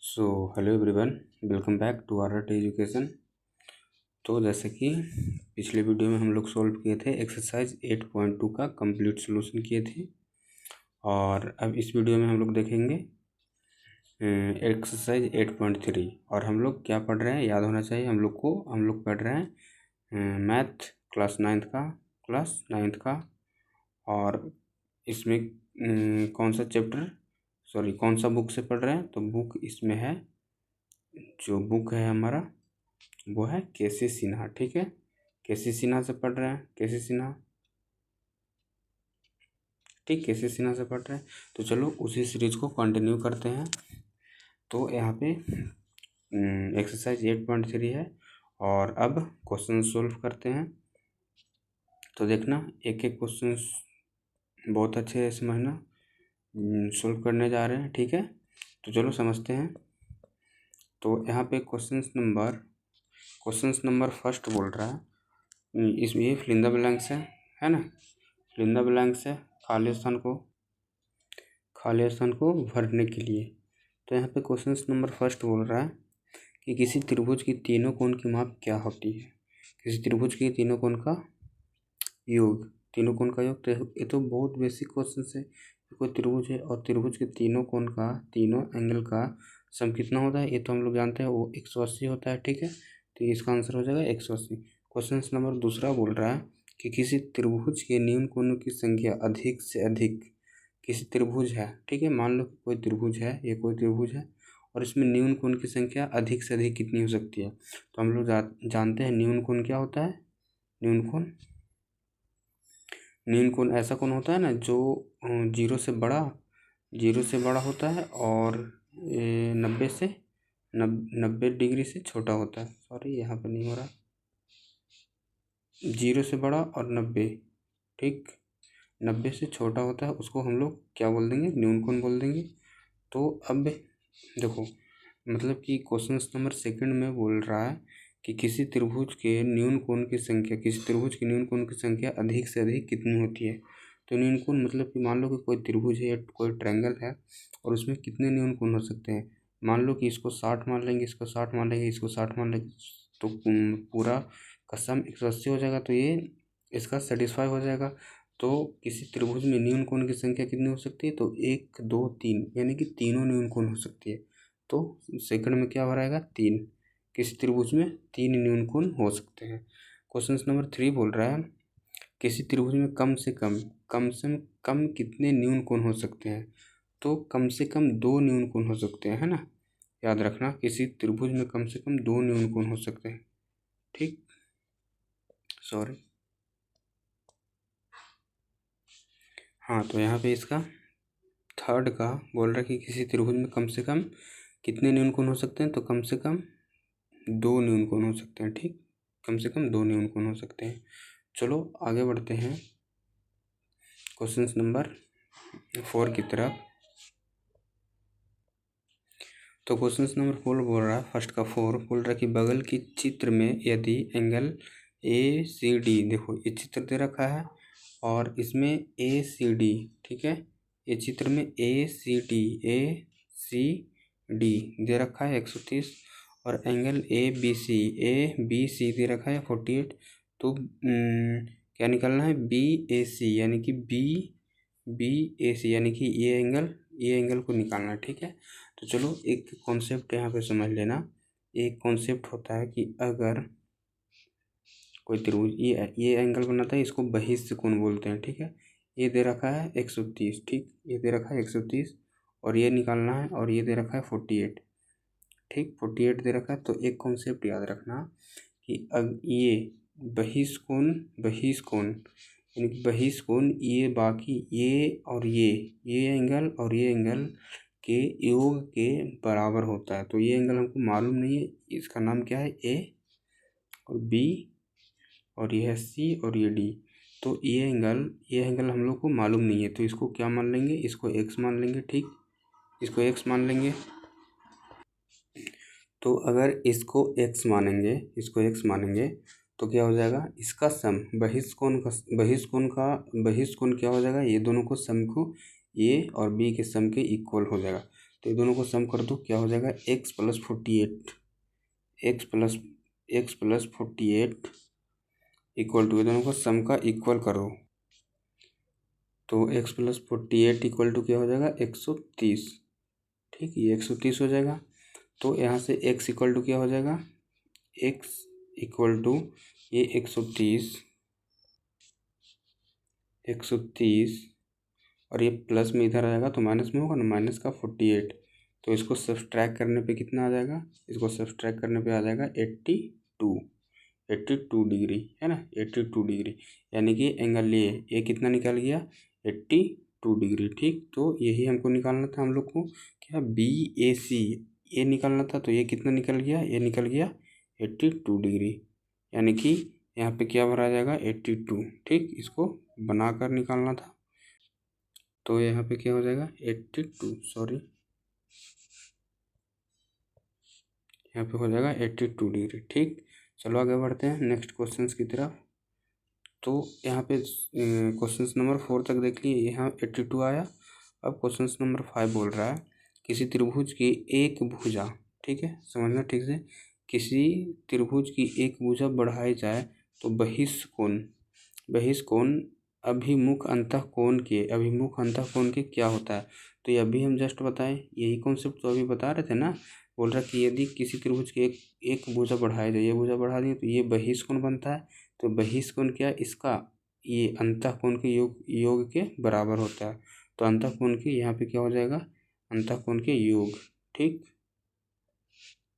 So hello everyone, welcome back to our education. तो जैसे कि पिछले वीडियो में हम लोग सॉल्व किए थे एक्सरसाइज 8.2 का कंप्लीट सॉल्यूशन किए थे, और अब इस वीडियो में हम लोग देखेंगे एक्सरसाइज 8.3। और हम लोग क्या पढ़ रहे हैं याद होना चाहिए हम लोग पढ़ रहे हैं मैथ क्लास नाइन्थ का। और इसमें कौन सा बुक से पढ़ रहे हैं, तो बुक इसमें है, जो बुक है हमारा वो है केसी सिन्हा। ठीक है, केसी सिन्हा से पढ़ रहे हैं, केसी सिन्हा से पढ़ रहे हैं। तो चलो उसी सीरीज को कंटिन्यू करते हैं। तो यहाँ पे एक्सरसाइज 8.3 है, और अब क्वेश्चन सोल्व करते हैं। तो देखना, एक एक क्वेश्चन बहुत अच्छे से समझना, सोल्व करने जा रहे हैं। ठीक है, तो चलो समझते हैं। तो यहाँ पे क्वेश्चन नंबर फर्स्ट बोल रहा है, इसमें ये फिल इन द ब्लैंक्स है ना, फिल इन द ब्लैंक्स है खाली स्थान को भरने के लिए। तो यहाँ पे क्वेश्चन नंबर फर्स्ट बोल रहा है कि किसी त्रिभुज की तीनों कोण की माप क्या होती है। किसी त्रिभुज की तीनों कोण का योग, तो ये तो बहुत बेसिक क्वेश्चन है। कोई त्रिभुज है और त्रिभुज के तीनों एंगल का सम कितना होता है, ये तो हम लोग जानते हैं, वो 180 होता है। ठीक है, तो इसका आंसर हो जाएगा 180। क्वेश्चन नंबर दूसरा बोल रहा है कि किसी त्रिभुज के न्यून कोणों की संख्या अधिक से अधिक, किसी त्रिभुज है, ठीक है, मान लो कोई त्रिभुज है, ये कोई त्रिभुज है, और इसमें न्यून कोण की संख्या अधिक से अधिक कितनी हो सकती है। तो हम लोग जानते हैं न्यून कोण क्या होता है। न्यून कोण ऐसा कोण होता है ना जो जीरो से बड़ा होता है, और 90 डिग्री से छोटा होता है। सॉरी, यहाँ पर नहीं हो रहा, 0 से बड़ा और 90, ठीक, 90 से छोटा होता है, उसको हम लोग क्या बोल देंगे, न्यून कोण बोल देंगे। तो अब देखो, मतलब कि क्वेश्चन नंबर सेकंड में बोल रहा है कि किसी त्रिभुज के न्यून कोण की संख्या अधिक से अधिक कितनी होती है। तो न्यून कोण मतलब कि मान लो कि कोई त्रिभुज है, कोई ट्रायंगल है, और उसमें कितने न्यून कोण हो सकते हैं। मान लो कि इसको 60 मान लेंगे, इसको 60 मान लेंगे, इसको 60 मान लेंगे, तो पूरा का सम 180 हो जाएगा। तो ये इसका सेटिस्फाई हो जाएगा। तो किसी त्रिभुज में न्यून कोण की संख्या कितनी हो सकती है, तो 1 2 3, यानी कि तीनों न्यून कोण हो सकती है। तो सेकंड में क्या भराएगा, 3। किसी त्रिभुज में 3 न्यून कोण हो सकते हैं। क्वेश्चन नंबर 3 बोल रहा है किसी त्रिभुज में कम से कम कितने न्यून कोण हो सकते हैं। तो कम से कम 2 न्यून कोण हो सकते हैं, है ना, याद रखना, किसी त्रिभुज में कम से कम 2 न्यून कोण हो सकते हैं। ठीक, सॉरी, हाँ, तो यहाँ पे इसका थर्ड का बोल रहा है कि किसी त्रिभुज में कम से कम कितने न्यून कोण हो सकते हैं, तो कम से कम 2 न्यून कोण हो सकते हैं। ठीक, कम से कम 2 न्यून कोण हो सकते हैं। चलो आगे बढ़ते हैं क्वेश्चन नंबर 4 की तरफ। तो क्वेश्चन नंबर 4 बोल रहा है, फर्स्ट का 4 बोल रहा है कि बगल की चित्र में यदि एंगल ACD, देखो ये चित्र दे रखा है, और इसमें ACD, ठीक है, ये चित्र में ACD दे रखा है 130, और एंगल ABC दे रखा है 48। तो क्या निकालना है, BAC, यानी कि BAC, यानी कि ये एंगल को निकालना है। ठीक है, तो चलो एक कॉन्सेप्ट यहाँ पे समझ लेना। एक कॉन्सेप्ट होता है कि अगर कोई त्रिभुज ये एंगल बनाता है, इसको बहिष्ठ कोण बोलते हैं। ठीक है, ये दे रखा है 130, ठीक, ये दे रखा है 130, और ये निकालना है, और ये दे रखा है 48, ठीक, 48 दे रखा है। तो एक कॉन्सेप्ट याद रखना कि अब ये बहिष्ठ कोण यानी कि बहिष्ठ कोण, ये बाकी ये एंगल और ये एंगल के योग के बराबर होता है। तो ये एंगल हमको मालूम नहीं है, इसका नाम क्या है, A और B, और ये है C और ये D। तो ये एंगल हम लोग को मालूम नहीं है, तो इसको क्या मान लेंगे, इसको x मान लेंगे। ठीक, इसको x मान लेंगे। तो अगर इसको x मानेंगे तो क्या हो जाएगा, इसका सम बहिष्ठ कोण क्या हो जाएगा, ये दोनों को सम को A और B के सम के इक्वल हो जाएगा। तो ये दोनों को सम कर दो, क्या हो जाएगा x plus 48, x plus 48 equal to, ये दोनों को सम का इक्वल करो तो x प्लस 48 इक्वल टू क्या हो जाएगा 130। ठीक, ये 130 हो जाएगा। तो यहाँ से x इक्वल टू क्या हो जाएगा, x इक्वल टू ये 130 और ये प्लस में इधर आएगा तो माइनस में होगा ना, माइनस का 48। तो इसको सब्सट्रैक्ट करने पे कितना आ जाएगा, इसको सब्सट्रैक्ट करने पे आ जाएगा 82 डिग्री, है ना, 82 डिग्री। यानी कि एंगल ये कितना निकल गया 82 डिग्री। ठीक, तो यही हमको निकालना था, हम लोग को क्या BAC ये निकालना था। तो ये कितना निकल गया, ये निकल गया 82 डिग्री, यानी कि यहाँ पे क्या भरा जाएगा 82। ठीक, इसको बनाकर निकालना था। तो यहाँ पे क्या हो जाएगा 82, सॉरी यहाँ पे हो जाएगा 82 डिग्री। ठीक, चलो आगे बढ़ते हैं नेक्स्ट क्वेश्चंस की तरफ। तो यहाँ पे क्वेश्चन नंबर 4 तक देख लिए, यहाँ 82 आया। अब क्वेश्चन नंबर 5 बोल रहा है किसी त्रिभुज की एक भुजा, ठीक है समझना ठीक से, किसी त्रिभुज की एक भुजा बढ़ाई जाए तो बहिष्कोण अभिमुख अंतःकोण के क्या होता है। तो ये अभी हम जस्ट बताएं, यही कॉन्सेप्ट तो अभी बता रहे थे ना। बोल रहा है कि यदि किसी त्रिभुज की एक भुजा बढ़ाई जाए, ये भुजा बढ़ा दी तो ये बहिष्कोण बनता है। तो बहिष्कोण क्या, इसका ये अंतःकोण के योग के बराबर होता है। तो अंतःकोण के यहाँ पे क्या हो जाएगा, अंतःकोण के योग। ठीक,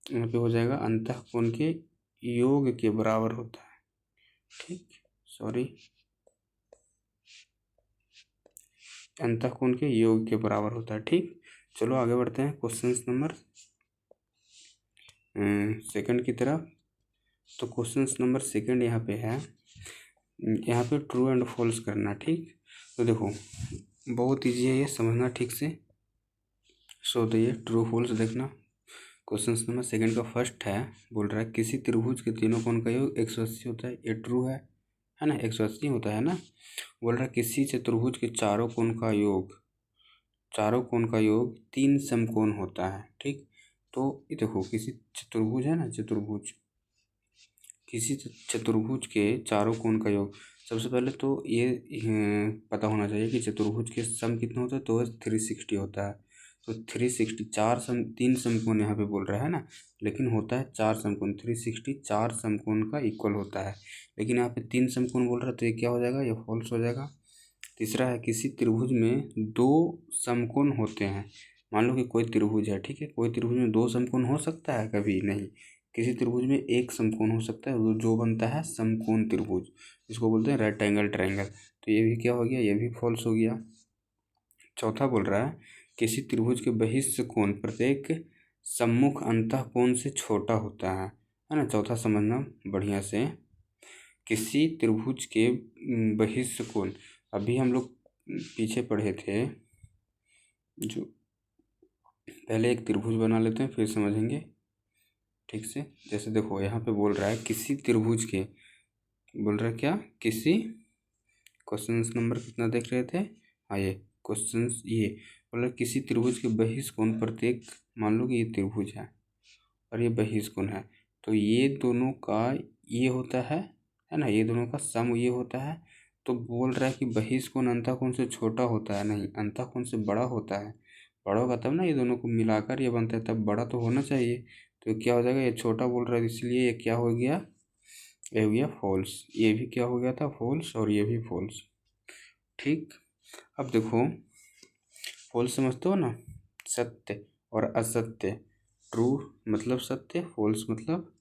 यहाँ पे हो जाएगा अंतःकोण के योग के बराबर होता है। ठीक, सॉरी, अंतःकोण के योग के बराबर होता है। ठीक, चलो आगे बढ़ते हैं क्वेश्चन नंबर सेकंड की तरफ। तो क्वेश्चन नंबर सेकंड यहाँ पे है, यहाँ पे ट्रू एंड फॉल्स करना। ठीक, तो देखो बहुत इजी है ये, समझना ठीक से। सो तो ये ट्रू फॉल्स देखना। क्वेश्चन नंबर सेकंड का फर्स्ट है, बोल रहा है किसी त्रिभुज के तीनों कोण का योग 180 होता है। ये ट्रू है ना, 180 होता है ना। बोल रहा है किसी चतुर्भुज के चारों कोण का योग 3 समकोण होता है। ठीक, तो ये देखो किसी चतुर्भुज है ना, किसी चतुर्भुज के चारों कोण का योग, सबसे पहले तो ये पता होना चाहिए कि चतुर्भुज के सम कितना होता है, तो 360 होता है। तो 360 तीन समकोण यहाँ पे बोल रहा है ना, लेकिन होता है 4 समकोण। 360 4 समकोण का इक्वल होता है, लेकिन यहाँ पे 3 समकोण बोल रहा है, तो ये क्या हो जाएगा, ये फॉल्स हो जाएगा। तीसरा है किसी त्रिभुज में 2 समकोण होते हैं। मान लो कि कोई त्रिभुज है, ठीक है, कोई त्रिभुज में 2 समकोण हो सकता है, कभी नहीं। किसी त्रिभुज में एक समकोण हो सकता है, जो बनता है समकोण त्रिभुज, जिसको बोलते हैं रेक्टेंगल ट्रायंगल। तो ये भी क्या हो गया, ये भी फॉल्स हो गया। चौथा बोल रहा है किसी त्रिभुज के बहिष्ठ कोण प्रत्येक सम्मुख अंतःकोण से छोटा होता है ना। चौथा समझना बढ़िया से, किसी त्रिभुज के बहिष्ठ कोण, अभी हम लोग पीछे पढ़े थे, जो पहले एक त्रिभुज बना लेते हैं फिर समझेंगे ठीक से। जैसे देखो यहाँ पे बोल रहा है किसी त्रिभुज के, बोल रहा है क्या, किसी, क्वेश्चन नंबर कितना देख रहे थे, हाँ ये क्वेश्चन, ये बोल रहा है किसी त्रिभुज के बहिष्कोण प्रत्येक, मान लो कि ये त्रिभुज है और ये बहिष्कोण है, तो ये दोनों का ये होता है ना, ये दोनों का सम ये होता है। तो बोल रहा है कि बहिष्कोण अंतःकोण से छोटा होता है, नहीं, अंतःकोण से बड़ा होता है। बड़ा होगा तब ना, ये दोनों को मिलाकर ये बनता है, तब बड़ा तो होना चाहिए। तो क्या हो जाएगा, ये छोटा बोल रहा है, इसलिए ये क्या हो गया, ये हो गया फॉल्स। ये भी क्या हो गया था, फॉल्स, और ये भी फॉल्स। ठीक, अब देखो फॉल्स समझते हो ना, सत्य और असत्य। ट्रू मतलब सत्य, फॉल्स मतलब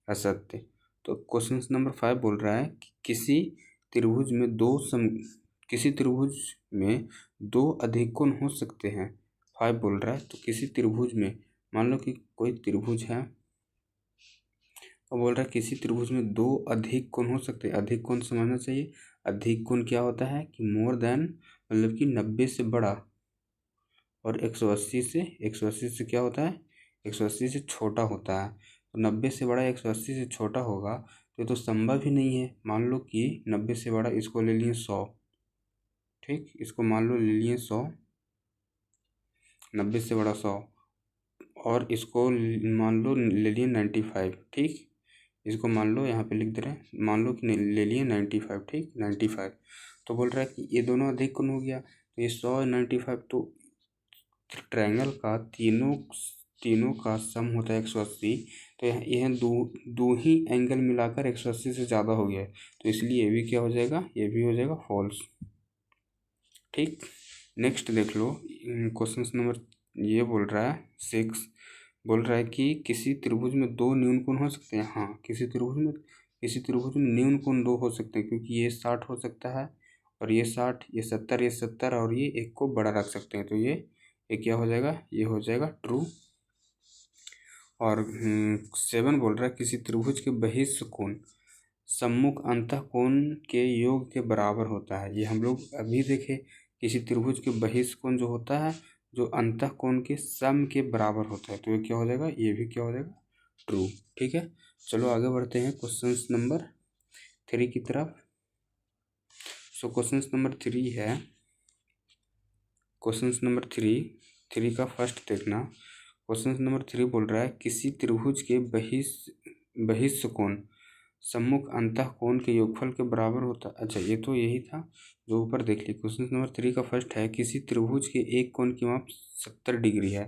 असत्य। तो क्वेश्चन नंबर 5 बोल रहा है कि किसी त्रिभुज में 2 अधिक कोण हो सकते हैं। 5 बोल रहा है तो किसी त्रिभुज में, मान लो कि कोई त्रिभुज है और बोल रहा है किसी त्रिभुज में 2 अधिक कोण हो सकते हैं। अधिक कोण समझना चाहिए, अधिक कोण क्या होता है कि मोर देन, मतलब कि 90 से बड़ा, और 180 से क्या होता है, 180 से छोटा होता है। तो 90 से बड़ा 180 से छोटा होगा, तो ये तो संभव ही नहीं है। मान लो कि 90 से बड़ा, इसको ले लिए 100, ठीक, इसको मान लो ले लिए 100, 90 से बड़ा 100, और इसको मान लो ले लिए 95, ठीक। इसको मान लो यहाँ पे लिख दे रहे हैं, मान लो कि ले लिए 95, ठीक, 95। तो बोल रहा है कि ये दोनों अधिक कौन हो गया, तो ये 100 95, तो ट्रायंगल का तीनों का सम होता है 180। तो यह दो ही एंगल मिलाकर 180 से ज़्यादा हो गया है, तो इसलिए ये भी क्या हो जाएगा, ये भी हो जाएगा फॉल्स, ठीक। नेक्स्ट देख लो क्वेश्चन नंबर, ये बोल रहा है 6, बोल रहा है कि किसी त्रिभुज में दो न्यून कोण हो सकते हैं। हाँ, किसी त्रिभुज में न्यून कोण दो हो सकते हैं, क्योंकि ये 60 हो सकता है और ये 60, ये 70, ये 70, और ये एक को बड़ा रख सकते हैं, तो ये क्या हो जाएगा, ये हो जाएगा ट्रू। और 7 बोल रहा है किसी त्रिभुज के बहिष्ठ कोण सम्मुख अंतः कोण के योग के बराबर होता है। ये हम लोग अभी देखे, किसी त्रिभुज के बहिष्ठ कोण जो होता है, जो अंतः कोण के सम के बराबर होता है, तो ये क्या हो जाएगा, ये भी क्या हो जाएगा, ट्रू, ठीक है। चलो आगे बढ़ते हैं क्वेश्चन नंबर 3 की तरफ। सो क्वेश्चन नंबर 3 है, क्वेश्चन नंबर 3 का फर्स्ट देखना। क्वेश्चन नंबर 3 बोल रहा है किसी त्रिभुज के बहिष्ठ कोण सम्मुख अंतः कोण के योगफल के बराबर होता है। अच्छा, ये तो यही था जो ऊपर देख ली। क्वेश्चन नंबर 3 का फर्स्ट है किसी त्रिभुज के एक कोण की माप 70 डिग्री है,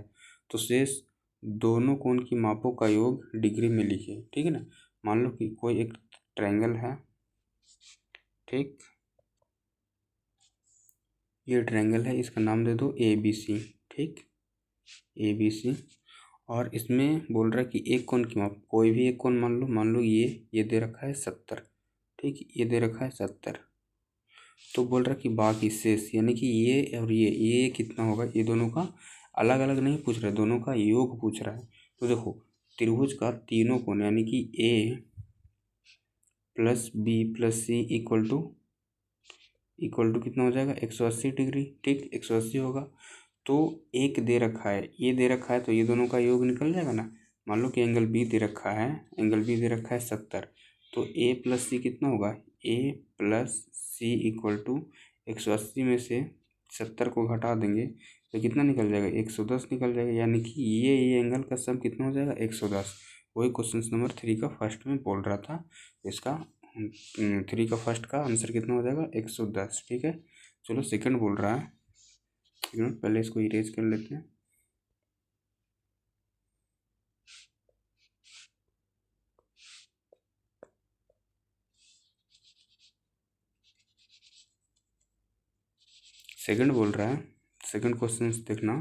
तो शेष दोनों कोण की मापों का योग डिग्री में लिखिए, ठीक है ना। मान लो कि कोई एक ट्रायंगल है, ठीक, ये ट्रायंगल है, इसका नाम दे दो ABC, ठीक, ABC। और इसमें बोल रहा है कि एक कोण की माप, कोई भी एक कोण मान लो ये दे रखा है 70, ठीक, ये दे रखा है 70। तो बोल रहा है कि बाकी शेष, यानी कि ये और ये कितना होगा, ये दोनों का अलग अलग नहीं पूछ रहा है, दोनों का योग पूछ रहा है। तो देखो त्रिभुज का तीनों कोण यानी कि A plus B plus C equal to कितना हो जाएगा, 180 डिग्री, ठीक, 180 होगा। तो एक दे रखा है, ये दे रखा है, तो ये दोनों का योग निकल जाएगा ना। मान लो कि एंगल B दे रखा है, एंगल B दे रखा है 70, तो A प्लस C कितना होगा, A plus C equal to 180 में से 70 को घटा देंगे तो कितना निकल जाएगा, 110 निकल जाएगा। यानी कि ये एंगल का सम कितना हो जाएगा, 110। वही क्वेश्चन नंबर 3 का फर्स्ट में बोल रहा था, इसका 3 का फर्स्ट का आंसर कितना हो जाएगा, 110, ठीक है। चलो सेकंड बोल रहा है, पहले इसको इरेज कर लेते हैं। सेकंड बोल रहा है, सेकंड क्वेश्चन देखना।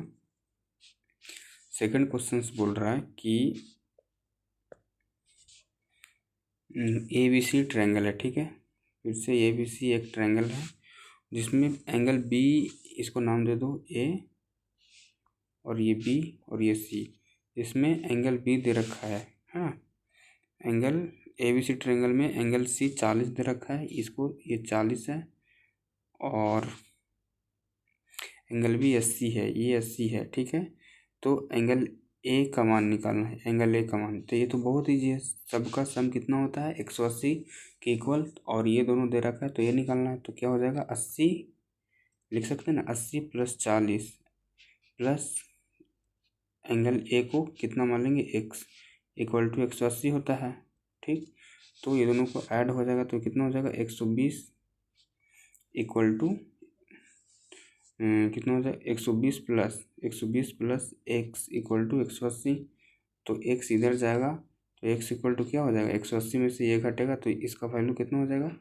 सेकंड क्वेश्चन बोल रहा है कि ABC ट्रायंगल है, ठीक है, फिर से ABC एक ट्रायंगल है जिसमें एंगल B, इसको नाम दे दो A, और ये B और ये C। इसमें एंगल B दे रखा है, हाँ, एंगल ABC ट्रायंगल में एंगल C 40 दे रखा है, इसको ये 40 है, और एंगल B 80 है, ये 80 है, ठीक है। तो एंगल A का मान निकालना है, एंगल A का मान, तो ये तो बहुत ईजी है, सबका सम कितना होता है 180 के इक्वल, और ये दोनों दे रखा है तो ये निकालना है, तो क्या हो जाएगा 80, लिख सकते हैं ना, 80 प्लस 40 प्लस एंगल A को कितना मान लेंगे x इक्वल टू 180 होता है, ठीक। तो ये दोनों को ऐड हो जाएगा तो कितना हो जाएगा 120 इक्वल टू कितना हो जाएगा 120 प्लस x इक्वल टू 180। तो x इधर जाएगा तो x इक्वल टू क्या हो जाएगा, 180 में से ये घटेगा तो इसका वैल्यू कितना हो जाएगा,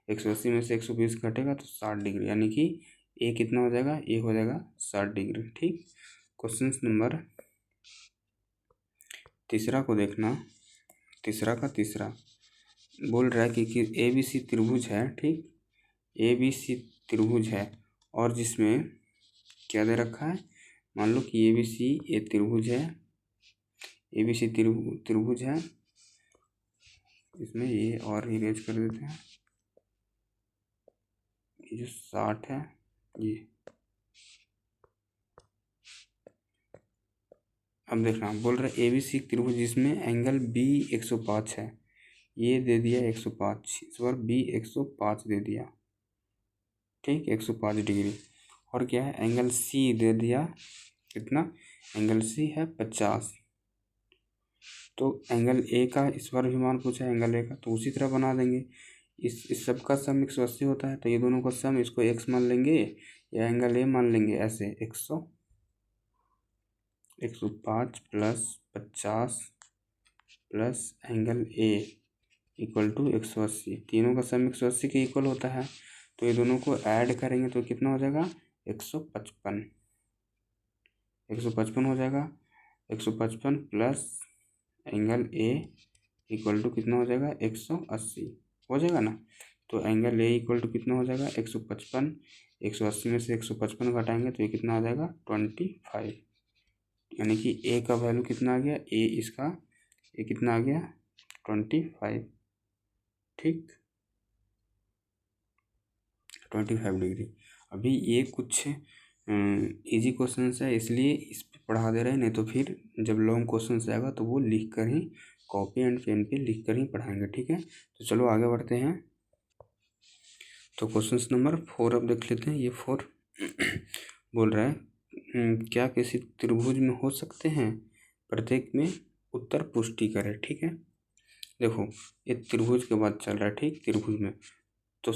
180 में से 120 घटेगा तो 60 डिग्री, यानी कि a कितना हो जाएगा, a हो जाएगा 60 डिग्री, ठीक। क्वेश्चन नंबर तीसरा को देखना। तीसरा का तीसरा बोल रहा है कि ABC त्रिभुज है, ठीक, ABC त्रिभुज है, और जिसमें क्या दे रखा है, मान लो कि ABC ये त्रिभुज है, ABC त्रिभुज है, इसमें ये और इरेज कर देते हैं, ये जो 60 है ये। अब देखना, बोल रहा है ABC त्रिभुज जिसमें एंगल B 105 है, ये दे दिया 105, इस बार B 105 दे दिया, ठीक, 105 डिग्री, और क्या है एंगल C दे दिया कितना, एंगल सी है 50, तो एंगल ए का इस बार भी मान पूछा है एंगल ए का, तो उसी तरह बना देंगे। इस सब का सम 180 होता है, तो ये दोनों का सम, इसको एक्स मान लेंगे या एंगल ए मान लेंगे, ऐसे 105 plus 50 plus angle A equal to 180। तीनों का सम 180 के इक्वल होता है, तो ये दोनों को ऐड करेंगे तो कितना हो जाएगा, 155। 155 हो जाएगा, 155 plus angle A equal to कितना हो जाएगा, 180 हो जाएगा ना। तो एंगल ए इक्वल टू कितना हो जाएगा, 155। 180 में से 155 घटाएंगे तो ये कितना आ जाएगा, 25। यानी कि ए का वैल्यू कितना आ गया, ये कितना आ गया, 25। ठीक, 25 डिग्री। अभी ये कुछ इजी क्वेश्चंस है, इसलिए इस पे पढ़ा दे रहे हैं, नहीं तो फिर जब लॉन्ग क्वेश्चंस आएगा तो वो लिख कर ही, कॉपी एंड पेन पे लिख कर ही पढ़ाएंगे। ठीक है, तो चलो आगे बढ़ते हैं। तो क्वेश्चन नंबर 4 अब देख लेते हैं। ये 4 बोल रहा है क्या किसी त्रिभुज में हो सकते हैं, प्रत्येक में उत्तर पुष्टि करें। ठीक है, देखो ये त्रिभुज के बाद चल रहा है, ठीक, त्रिभुज में, तो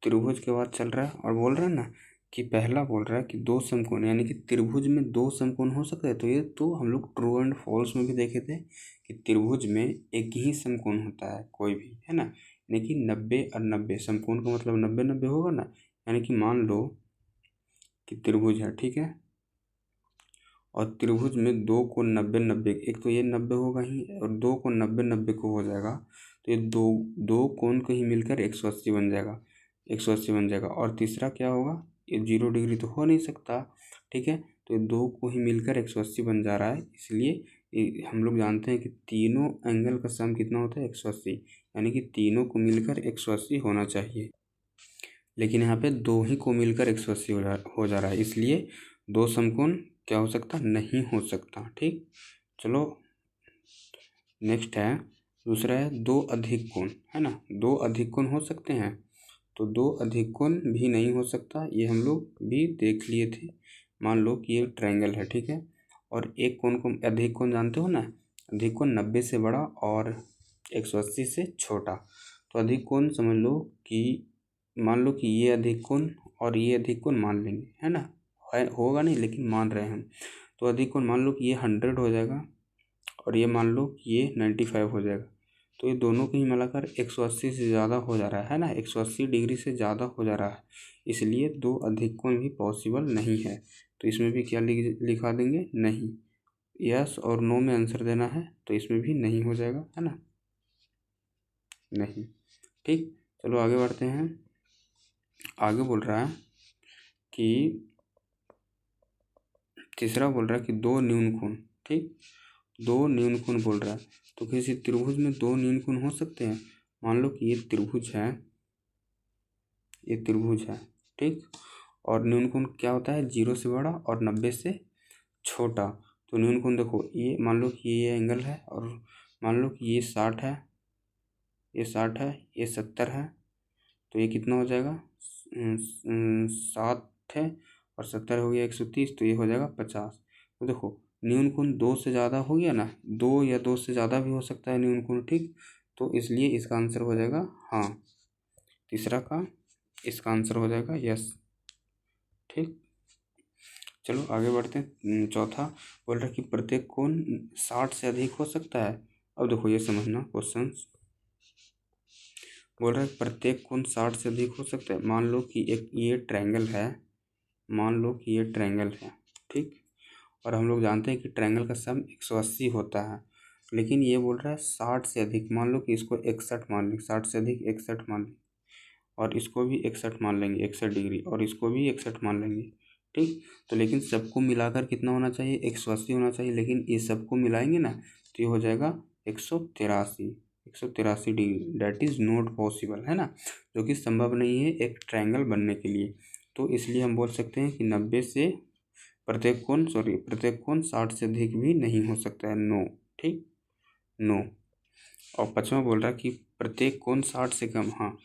त्रिभुज के बाद चल रहा है और बोल रहा है ना कि पहला बोल रहा है कि दो समकोण, यानी कि त्रिभुज में दो समकोण हो सकते हैं। तो ये तो हम लोग ट्रू एंड फॉल्स में भी देखे थे कि त्रिभुज में एक ही समकोण होता है, कोई भी, है ना, यानी कि 90 और 90, समकोण का मतलब 90 90 होगा ना। यानी कि मान लो कि त्रिभुज है, ठीक है, और त्रिभुज में दो कोण 90 90, एक तो ये 90 होगा ही, और दो कोण 90 90 को हो जाएगा, तो ये दो दो कोण को ही मिलकर 180 बन जाएगा, 180 बन जाएगा। और तीसरा क्या होगा, ये 0 डिग्री तो हो नहीं सकता, ठीक है, तो ये दो को ही मिलकर 180 बन जा रहा है। इसलिए हम लोग जानते हैं कि तीनों एंगल का सम कितना होता है, 180, यानी कि तीनों को मिलकर 180 होना चाहिए। लेकिन यहाँ पे दो ही को मिलकर 180 हो जा रहा है, इसलिए दो समकोण क्या हो सकता, नहीं हो सकता। ठीक, चलो नेक्स्ट है, दूसरा है दो अधिक कोण, है ना, दो अधिक कोण हो सकते हैं। तो दो अधिक कोण भी नहीं हो सकता, ये हम लोग भी देख लिए थे। मान लो कि ये ट्रायंगल है, ठीक है, और एक कोण को, अधिक कोण जानते हो ना, अधिक कोण 90 से बड़ा और 180 से छोटा। तो अधिक कोण समझ लो कि, मान लो कि ये अधिक कोण और ये अधिक कोण मान लेंगे, है ना, होगा नहीं लेकिन मान रहे हैं हम। तो अधिक कोण मान लो कि ये 100 हो जाएगा और ये मान लो कि ये 95 हो जाएगा। तो ये दोनों को ही मिलाकर 180 से ज़्यादा हो जा रहा है ना, 180 डिग्री से ज़्यादा हो जा रहा है, इसलिए दो अधिक कोण भी पॉसिबल नहीं है। तो इसमें भी क्या लिखा देंगे, नहीं। यस और नो में आंसर देना है, तो इसमें भी नहीं हो जाएगा, है ना, नहीं। ठीक, चलो आगे बढ़ते हैं। आगे बोल रहा है कि तीसरा बोल रहा है कि दो न्यून कोण, ठीक, दो न्यून कोण बोल रहा है। तो किसी त्रिभुज में दो न्यून कोण हो सकते हैं। मान लो कि ये त्रिभुज है, ये त्रिभुज है, ठीक, और न्यून कोण क्या होता है, 0 से बड़ा और 90 से छोटा। तो न्यून कोण देखो, ये मान लो कि ये एंगल है, और मान लो कि ये 60 है, ये 60 है, ये 70 है, तो ये कितना हो जाएगा, 7 है और 70 हो गया 130, तो ये हो जाएगा 50। तो देखो न्यून कोण 2 से ज़्यादा हो गया ना, 2 या 2 से ज़्यादा भी हो सकता है न्यून कोण, ठीक, तो इसलिए इसका आंसर हो जाएगा हाँ, तीसरा का इसका आंसर हो जाएगा यस। ठीक, चलो आगे बढ़ते हैं। चौथा बोल रहा है कि प्रत्येक कोण 60 से अधिक हो सकता है। अब देखो ये समझना क्वेश्चन, बोल रहा है प्रत्येक कोण 60 से अधिक हो सकता है। मान लो कि एक ये ट्रायंगल है, मान लो कि ये ट्रायंगल है, ठीक, और हम लोग जानते हैं कि ट्रायंगल का सम 180 होता है, लेकिन ये बोल रहा है 60 से अधिक। मान लो कि इसको 61 मान लें, 60 से अधिक 61 मान लें, और इसको भी 61 मान लेंगे, 61 डिग्री, और इसको भी 61 मान लेंगे, ठीक। तो लेकिन सबको मिलाकर कितना होना चाहिए, 180 होना चाहिए, लेकिन ये सबको मिलाएंगे ना तो ये हो जाएगा 183, 183 degree. That is not possible, है ना, जो कि संभव नहीं है एक ट्रायंगल बनने के लिए। तो इसलिए हम बोल सकते हैं कि 90 से प्रत्येक कोण 60 से अधिक भी नहीं हो सकता है, नो, ठीक, नो। और पाँचवा बोल रहा है कि प्रत्येक कोण 60 से कम, हाँ,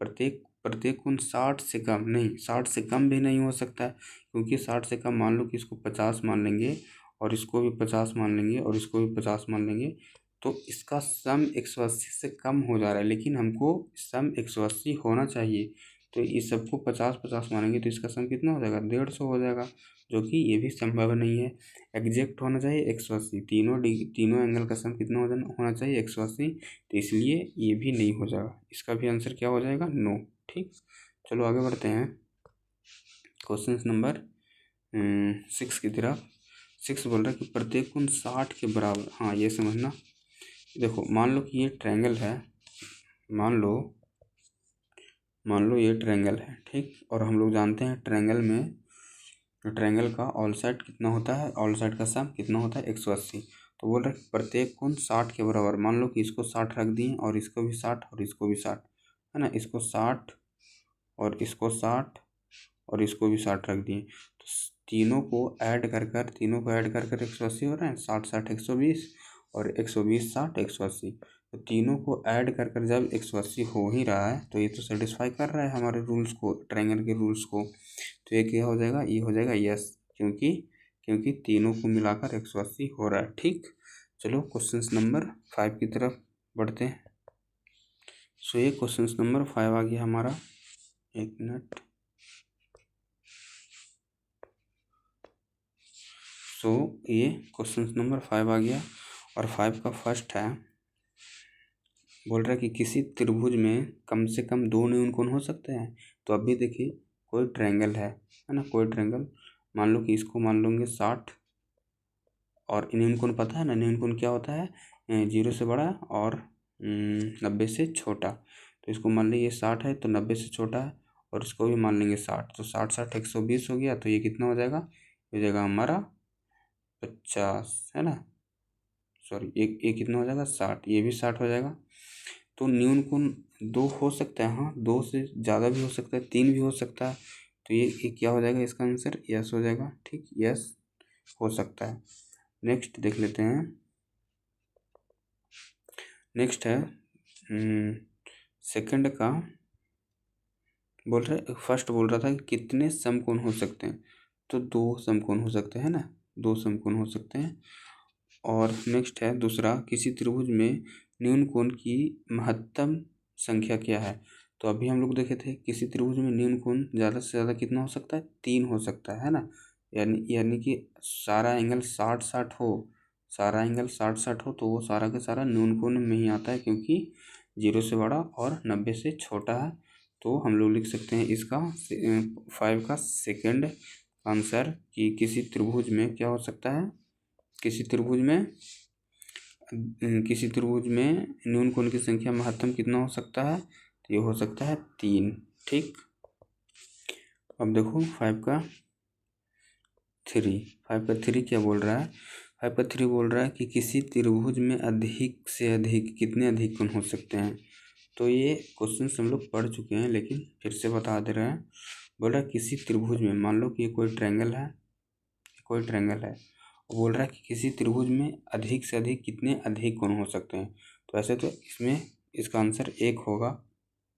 प्रत्येक प्रत्येक कोण 60 से कम नहीं, 60 से कम भी नहीं हो सकता है, क्योंकि 60 से कम मान लो कि इसको 50 मान लेंगे और इसको भी 50 मान लेंगे और इसको भी 50 मान लेंगे, तो इसका सम 180 से कम हो जा रहा है, लेकिन हमको सम 180 होना चाहिए। तो इस सबको 50-50 मानेंगे तो इसका सम कितना हो जाएगा, 150 हो जाएगा, जो कि ये भी संभव नहीं है। एग्जैक्ट होना चाहिए 180, तीनों एंगल का सम कितना होना चाहिए 180, तो इसलिए ये भी नहीं हो जाएगा। इसका भी आंसर क्या हो जाएगा, नो। ठीक, चलो आगे बढ़ते हैं क्वेश्चन नंबर 6 की तरफ। 6 बोल रहा है कि प्रत्येक कोण 60 के बराबर। हाँ, ये समझना, देखो मान लो कि ये ट्रायंगल है, मान लो ये ट्रायंगल है, ठीक। और हम लोग जानते हैं ट्रायंगल में, ट्रायंगल का ऑल साइड कितना होता है, ऑल साइड का सम कितना होता है 180। तो बोल रहे हैं प्रत्येक कोण 60 के बराबर। मान लो कि इसको 60 रख दिए और इसको भी 60 और इसको भी 60, है ना, इसको 60 और इसको 60 और इसको भी 60 रख दिए, तो तीनों को ऐड कर 180 हो रहे हैं। 60-60 120 और 120 60 180, तो तीनों को ऐड कर जब 180 हो ही रहा है तो ये तो सेटिस्फाई कर रहा है हमारे रूल्स को, ट्रायंगल के रूल्स को। तो ये क्या हो जाएगा, ये हो जाएगा यस, क्योंकि तीनों को मिलाकर 180 हो रहा है। ठीक, चलो क्वेश्चन नंबर 5 की तरफ बढ़ते हैं। सो ये क्वेश्चन नंबर 5 आ गया हमारा, एक मिनट। सो ये क्वेश्चन नंबर 5 आ गया और 5 का फर्स्ट है, बोल रहा है कि किसी त्रिभुज में कम से कम 2 न्यून कोण हो सकते हैं। तो अभी देखिए कोई ट्रायंगल है ना, कोई ट्रायंगल, मान लो कि इसको मान लेंगे 60 और न्यून कोण पता है ना, न्यून कोण क्या होता है, 0 से बड़ा और 90 से छोटा। तो इसको मान लीजिए 60 है तो 90 से छोटा है, और इसको भी मान लेंगे 60, तो 60-60 120 हो गया, तो ये कितना हो जाएगा, हो जाएगा हमारा 50, है ना, सॉरी ये कितना हो जाएगा 60, ये भी 60 हो जाएगा। तो न्यून कोण 2 हो सकता है, हाँ 2 से ज़्यादा भी हो सकता है, 3 भी हो सकता है, तो ये क्या हो जाएगा, इसका आंसर यस हो जाएगा। ठीक, यस हो सकता है। नेक्स्ट देख लेते हैं, नेक्स्ट है सेकंड का, बोल रहे फर्स्ट बोल रहा था कि कितने समकोण हो सकते हैं, तो 2 समकोण हो सकते हैं ना, 2 समकोण हो सकते हैं। और नेक्स्ट है दूसरा, किसी त्रिभुज में न्यून कोण की महत्तम संख्या क्या है। तो अभी हम लोग देखे थे किसी त्रिभुज में न्यून कोण ज़्यादा से ज़्यादा कितना हो सकता है, 3 हो सकता है ना, यानी कि सारा एंगल 60-60 हो, सारा एंगल 60-60 हो, तो वो सारा का सारा न्यून कोण में ही आता है, क्योंकि 0 से बड़ा और 90 से छोटा है। तो हम लोग लिख सकते हैं इसका 5 का सेकंड आंसर, कि किसी त्रिभुज में क्या हो सकता है, किसी त्रिभुज में न्यून कोण की संख्या महत्तम कितना हो सकता है, तो ये हो सकता है 3। ठीक, अब देखो 5 का 3 क्या बोल रहा है, 5 का 3 बोल रहा है कि किसी त्रिभुज में अधिक से अधिक कितने अधिक कोण हो सकते हैं। तो ये क्वेश्चन हम लोग पढ़ चुके हैं, लेकिन फिर से बता दे रहे हैं। बोल रहा है किसी त्रिभुज में, मान लो कि ये कोई ट्रायंगल है, बोल रहा है कि किसी त्रिभुज में अधिक से अधिक कितने अधिक कोण हो सकते हैं। तो ऐसे तो इसमें इसका आंसर 1 होगा,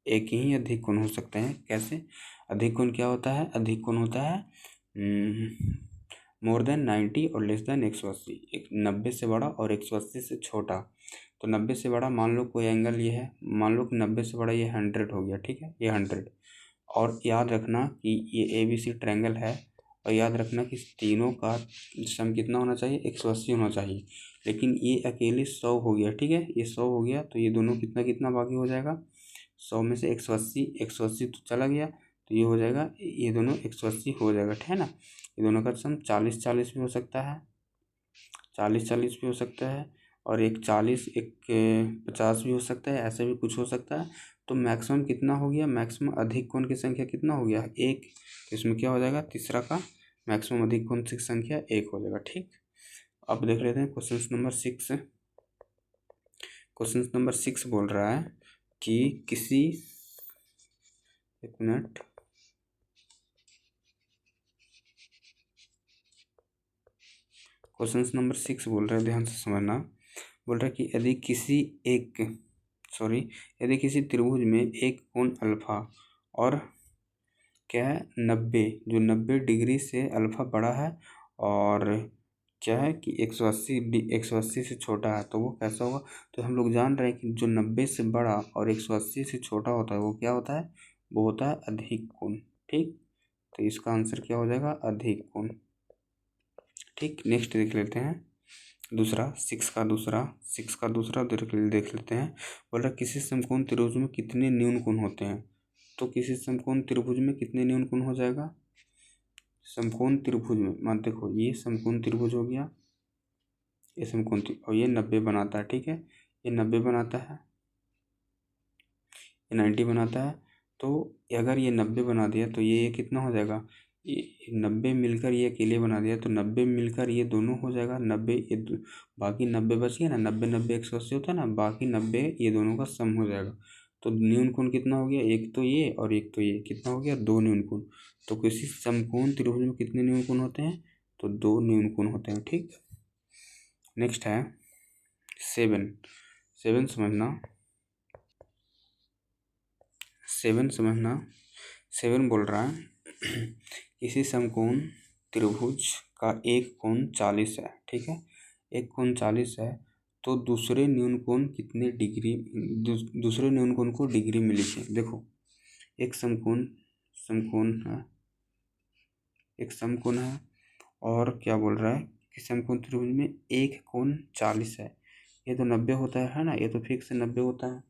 एक ही अधिक कोण हो सकते हैं। कैसे, अधिक कोण क्या होता है, अधिक कोण होता है मोर देन 90 और लेस देन 180, 90 से बड़ा और 180 से छोटा। तो 90 से बड़ा मान लो कोई एंगल ये है, मान लो कि 90 से बड़ा ये 100 हो गया, ठीक है, ये 100। और याद रखना कि ये ABC ट्रायंगल है, और याद रखना कि तीनों का सम कितना होना चाहिए, 180 होना चाहिए, लेकिन ये अकेले 100 हो गया, ठीक है, ये 100 हो गया, तो ये दोनों कितना कितना बाकी हो जाएगा, 100 में से 180 तो चला गया, तो ये हो जाएगा, ये दोनों 180 हो जाएगा, ठीक है ना। ये दोनों का सम 40-40 भी हो सकता है, 40-40 भी हो सकता है, और एक 40 एक 50 भी हो सकता है, ऐसे भी कुछ हो सकता है। तो मैक्सिमम कितना हो गया, मैक्सिमम अधिक कोण की संख्या कितना हो गया, 1। तो इसमें क्या हो जाएगा, तीसरा का मैक्सिमम अधिक कोण की संख्या 1 हो जाएगा। ठीक, अब देख लेते हैं क्वेश्चन नंबर 6। क्वेश्चन नंबर 6 बोल रहा है कि किसी, एक मिनट, क्वेश्चन नंबर 6 बोल रहा है, ध्यान से समझना। बोल रहा है कि यदि किसी त्रिभुज में एक कोण अल्फा और क्या है 90, जो 90 डिग्री से अल्फ़ा बड़ा है और क्या है कि 180 से छोटा है, तो वो कैसा होगा। तो हम लोग जान रहे हैं कि जो 90 से बड़ा और 180 से छोटा होता है वो क्या होता है, वो होता है अधिक कोण। ठीक, तो इसका आंसर क्या हो जाएगा, अधिक कोण। ठीक, नेक्स्ट देख लेते हैं दूसरा, सिक्स का दूसरा देख लेते हैं। बोल रहा किसी समकोण त्रिभुज में कितने न्यून कोण होते हैं। तो किसी समकोण त्रिभुज में कितने न्यून कोण हो जाएगा, समकोण त्रिभुज में मान देखो ये समकोण त्रिभुज हो गया, ये समकोण और ये 90 बनाता है। ठीक है, ये 90 बनाता है, ये 90 बनाता है। तो अगर ये 90 बना दिया तो ये कितना हो जाएगा, ये 90 मिलकर ये अकेले बना दिया तो 90 मिलकर ये दोनों हो जाएगा 90, ये बाकी 90 बच गया ना, 90 90 180 होता है ना, बाकी 90 ये दोनों का सम हो जाएगा। तो न्यून कोण कितना हो गया, एक तो ये और एक तो ये, कितना हो गया, दो न्यून कोण। तो किसी समकोण त्रिभुज में कितने न्यून कोण होते हैं, तो दो न्यून कोण होते हैं। ठीक, नेक्स्ट है 7 समझना, 7 बोल रहा है किसी समकोण त्रिभुज का एक कोण 40 है। ठीक है, एक कोण 40 है, तो दूसरे न्यून कोण कितने डिग्री, दूसरे न्यून कोण को डिग्री में लिखिए। देखो एक समकोण है और क्या बोल रहा है कि समकोण त्रिभुज में एक कोण 40 है। ये तो 90 होता है ना, ये तो फिक्स 90 होता है।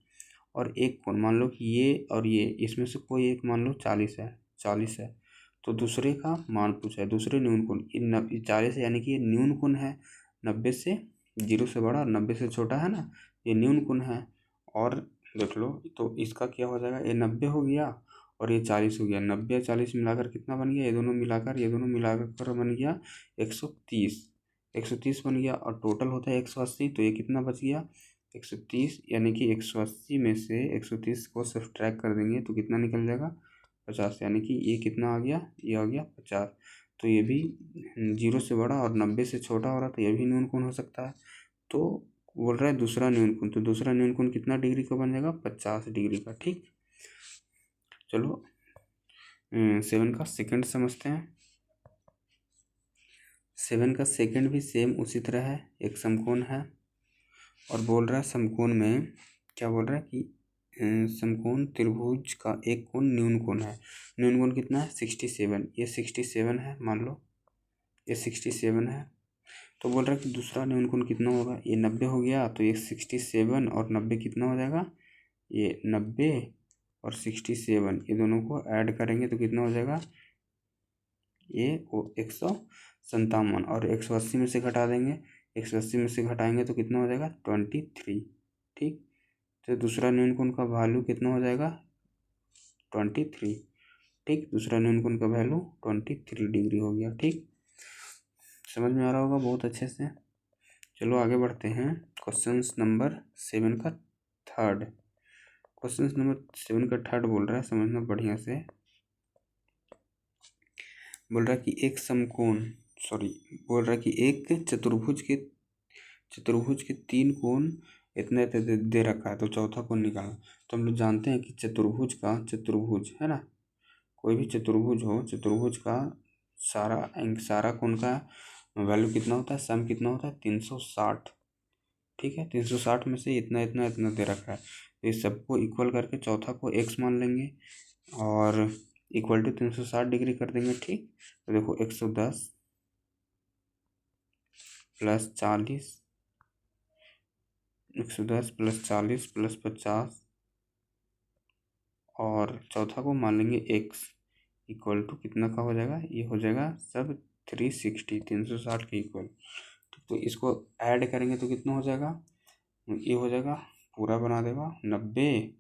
और एक कोण मान लो कि ये और ये, इसमें से कोई एक मान लो 40 है। तो दूसरे का मान पूछा है, दूसरे न्यून कोण 40 है, यानी कि ये न्यून कोण है 90 से, 0 से बड़ा और 90 से छोटा है ना, ये न्यून कोण है। और देख लो तो इसका क्या हो जाएगा, ये 90 हो गया और ये 40 हो गया, 90 और 40 मिलाकर कितना बन गया, ये दोनों मिलाकर बन गया 130 बन गया। और टोटल होता है 180, तो ये कितना बच गया 130, यानी कि 180 में से 130 को सब्ट्रैक्ट कर देंगे तो कितना निकल जाएगा 50, यानी कि ये कितना आ गया, ये आ गया 50। तो ये भी 0 से बड़ा और 90 से छोटा हो रहा, तो ये भी न्यून कोण हो सकता है। तो बोल रहा है दूसरा न्यून कोण, तो दूसरा न्यून कोण कितना डिग्री का बन जाएगा, 50 डिग्री का। ठीक, चलो 7 का सेकंड समझते हैं। 7 का सेकंड भी सेम उसी तरह है, एक समकोण है और बोल रहा है समकोण में क्या बोल रहा है कि समकोण त्रिभुज का एक कोण न्यून कोण है। न्यून कोण कितना है 67, ये 67 है, मान लो ये 67 है। तो बोल रहा है कि दूसरा न्यून कोण कितना होगा, ये 90 हो गया, तो ये 67 और 90 कितना हो जाएगा, ये 90 और 67 ये दोनों को ऐड करेंगे तो कितना हो जाएगा, ये 157 और 180 में से घटा देंगे, 180 में से घटाएंगे तो कितना हो जाएगा 23। ठीक, तो दूसरा न्यून कोण का वैल्यू कितना हो जाएगा 23। ठीक, दूसरा न्यून कोण का वैल्यू 23 डिग्री हो गया। ठीक, समझ में आ रहा होगा बहुत अच्छे से। चलो आगे बढ़ते हैं, क्वेश्चन नंबर 7 का थर्ड। क्वेश्चन नंबर 7 का थर्ड बोल रहा है, समझना बढ़िया से। बोल रहा है कि एक समकोण बोल रहा है कि एक चतुर्भुज के 3 कोण इतने दे रखा है, तो चौथा कोण निकालना। तो हम लोग जानते हैं कि चतुर्भुज है ना, कोई भी चतुर्भुज का सारा कोण का वैल्यू कितना होता है, सम कितना होता है 360। ठीक है, 360 में से इतना इतना इतना दे रखा है, तो इस सबको इक्वल करके चौथा को x मान लेंगे और इक्वल टू 360 डिग्री कर देंगे। ठीक, तो देखो 110 प्लस 40, 110 प्लस 40 प्लस 50 और चौथा को मान लेंगे x इक्वल टू कितना का हो जाएगा, ये हो जाएगा सब 360 के इक्वल। तो इसको ऐड करेंगे तो कितना हो जाएगा, ये हो जाएगा पूरा बना देगा 90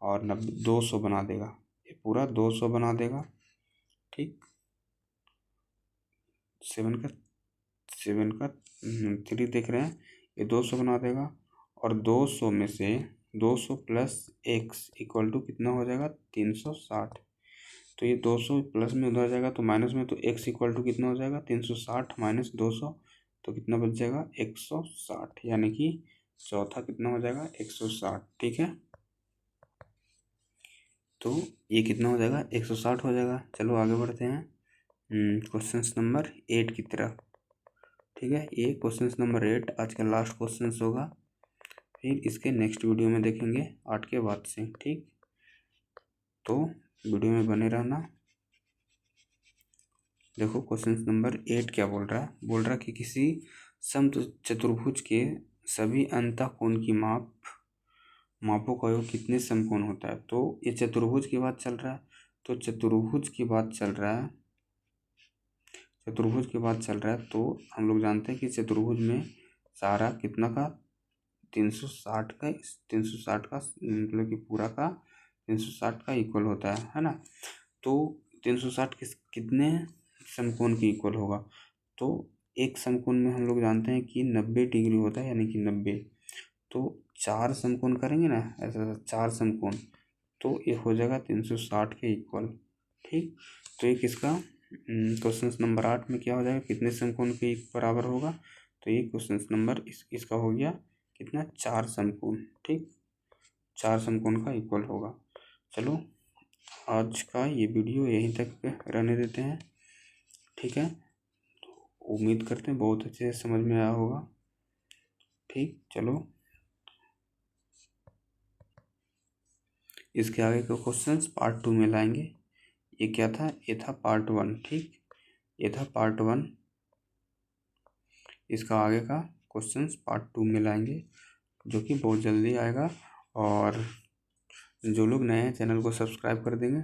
और 90 200 बना देगा, ये पूरा 200 बना देगा। ठीक, 7 का 3 देख रहे हैं, ये 200 बना देगा और 200 में से 200 प्लस x इक्वल टू कितना हो जाएगा 360। तो ये 200 प्लस में उधर जाएगा तो माइनस में, तो x इक्वल टू कितना हो जाएगा 360 माइनस 200, तो कितना बच जाएगा 160, यानी कि चौथा कितना हो जाएगा 160। ठीक है, तो ये कितना हो जाएगा, 160 हो जाएगा। चलो आगे बढ़ते हैं क्वेश्चन नंबर 8 की तरफ। ठीक है, ये क्वेश्चन नंबर 8 आज का लास्ट क्वेश्चन होगा, फिर इसके नेक्स्ट वीडियो में देखेंगे 8 के बाद से। ठीक, तो वीडियो में बने रहना। देखो क्वेश्चन नंबर 8 क्या बोल रहा है, बोल रहा है कि किसी समचतुर्भुज के सभी अंतःकोण की मापों का योग कितने समकोण होता है। तो ये चतुर्भुज की बात चल रहा है, तो चतुर्भुज की बात चल रहा है, चतुर्भुज की बात चल रहा है। तो हम लोग जानते हैं कि चतुर्भुज में सारा कितना का 360 का 360 का मतलब कि पूरा का 360 का इक्वल होता है ना। तो 360 कितने समकोण के इक्वल होगा। तो एक समकोण में हम लोग जानते हैं कि 90 डिग्री होता है, यानी कि 90। तो 4 समकोण करेंगे ना, ऐसा 4 समकोण, तो ये हो जाएगा 360 के इक्वल। ठीक, तो ये किसका क्वेश्चन नंबर 8 में क्या हो जाएगा, कितने समकोण के बराबर होगा। तो ये क्वेश्चन नंबर इसका हो गया कितना, 4 समकोण। ठीक, 4 समकोण का इक्वल होगा। चलो आज का ये वीडियो यहीं तक रहने देते हैं। ठीक है, उम्मीद करते हैं बहुत अच्छे से समझ में आया होगा। ठीक, चलो इसके आगे के क्वेश्चंस पार्ट 2 में लाएंगे। ये क्या था, ये था पार्ट 1। ठीक, ये था पार्ट 1। इसका आगे का क्वेश्चंस पार्ट 2 में लाएंगे, जो कि बहुत जल्दी आएगा। और जो लोग नए हैं चैनल को सब्सक्राइब कर देंगे।